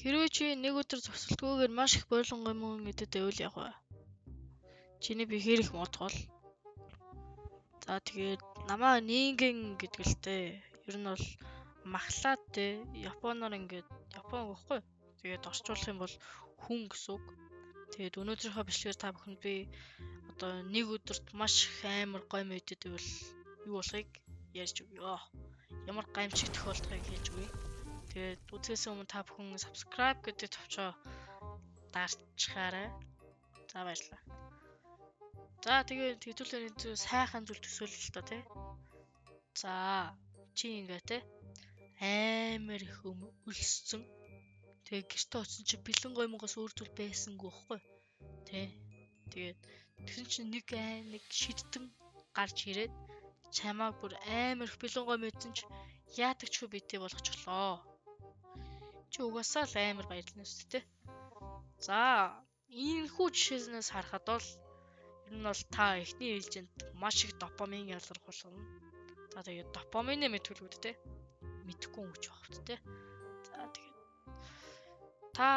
Хэрвээ чи нэг өдөр зогсолтгүйгээр маш их бойлон гомон идэд байвал яг вэ? Чиний би хэрэг модгол. За тэгээд намаа нийгэн гэдгэлтэй. Ер нь бол махлаад те Японоор ингээд Япон гэхгүй. Тэгээд орчуулах юм бол хүн гэсэн үг. Тэгээд өнөөдрийнхөө бичлэгээр та бүхэнд би одоо нэг өдөрт маш их амар гомь идэд байвал юу болохыг ярьж өгье. Ямар гамшиг тохиолдлыг хэлж өгье. Тэгээд үзээс өмнө та бүхэн subscribe гэдэг товчоо дарчхаарай. За баярлалаа. За тэгээд хэдүүлээ нэг сайхан зүйл төсөөлөл л та тий. За чи ингээ тий амар их өлссөн. Тэгээд гэртээ очсон чи бэлэн гомонгоос өөр зүйл байсангүй байхгүй тий. Тэгээд тэгсэн чи нэг шидтэн гарч ирээд чамааг бүр амар их бэлэн гом мэдсэн чи яадаг ч битээ болгочихлоо. Чи угаасаа л амар баярлна шүү дээ. За энэ хүү жишээс харахад бол ер нь бол та эхний ээлжинд маш их допамин ялгархуулна. За тэгээд допаминээ мэдүүлгүүд те мэдхгүй өнгөч багт те. За тэгээд та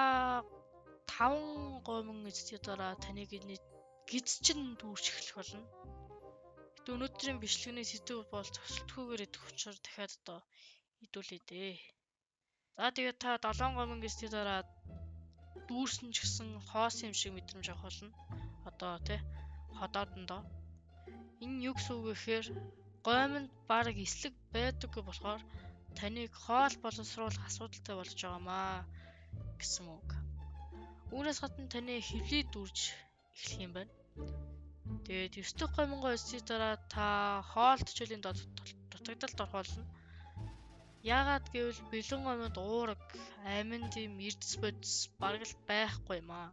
5 гомон эцсийн дараа таныг гиз чин дүүрч эхлэх болно. Гэтэ өнөөдрийн бичлэгний сэдв бол зогсолтгүйгээр идэх учраас дахиад одоо идүүлээ дээ. За тэгээд та 7 гомон эцсийн дараа дүүрсэн ч гэсэн хоос юм шиг мэдрэмж авах болно. Одоо те ходоодондоо. Энэ юу гэсэн үг вэ гэхээр гомонд баг эслэг байдаггүй болохоор таныг хоол боловсруулах асуудалтай болж байгаамаа гэсэн үг. Үүнээс гадна таны хөвлөд дүүрж эхлэх юм байна. Тэгээд 9 дахь гомонгоо эссийн дараа та хоол төчөлийн дутагдалд орох болно. Яагаад гэвэл бэлэн гомонд уураг, амин дэм, эрдэс бодис бараг л байхгүй юм аа.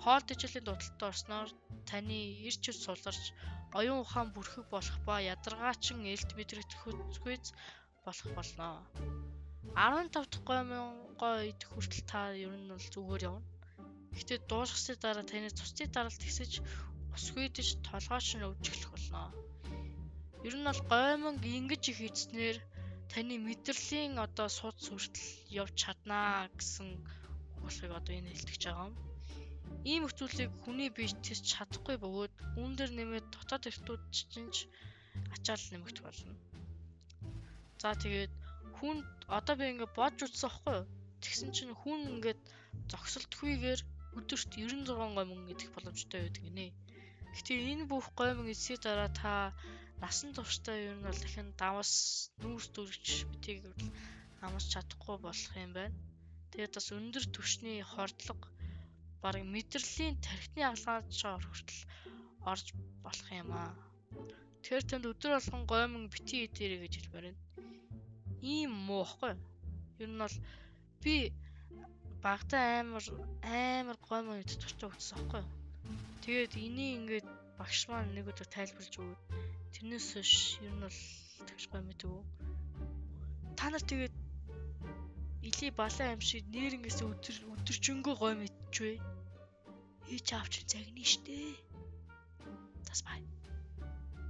Хоол төчөлийн дуталтад орсноор таны эрч хүч суларч, оюун ухаан бүрхэг болох ба ядаргаачин элт мэдрэгдэх хүч болох болно. 15 дахь гомонгоо идэх хүртэл та ер нь бол зүгээр явна. Гэхдээ дуусгасны дараа таны цусны даралт хэсэж усгүйдэж толгойч нь өвж эхлэх болно. Ер нь бол гомонг ингэж их эзнээр таны мэдрэлийн одоо судас хүртэл явж чаднаа гэсэн болохыг одоо энэ хэлтгэж байгаа юм. Ийм нөхцөлийг хүний бие тэсч чадахгүй бөгөөд үүн дээр нэмээд дотоод эртүүд чинь ачаал нэмэгдэх болно. За тэгээд хүн одоо би ингээд бодж үзсэн байхгүй юу? Тэгсэн чинь хүн ингээд зогсолтгүйгээр өдөрт 96 гомон идэх боломжтой байдаг гинэ. Гэтэ энэ бүх гомон эссийн дараа та насан туршдаа ер нь бол дахин давас нүүрс дүрж битгий амарч чадахгүй болох юм байна. Тэгээд бас өндөр түвшний хордлого бараг мэдрэлийн тархины аглагчаар хүртэл орж болох юм аа. Тэгэхээр танд өдөр болгон гомон битгий идэрэй гэж хэлмээр байна. Ийм муу ихгүй. Ер нь бол би багтаа амар гомон идэх туршаа үзсэн ихгүй. Тэгээд энийг ингээд багш маань нэг өдөр тайлбарлаж өгөөд тэрнээс хойш ер нь бол тэгж гомон идэв. Та нар тэгээд Или балан аим шиг нэрнгээс өдөржингөө гомон идчихвэ. Ээж аавч загнаа штэ. Тас бай.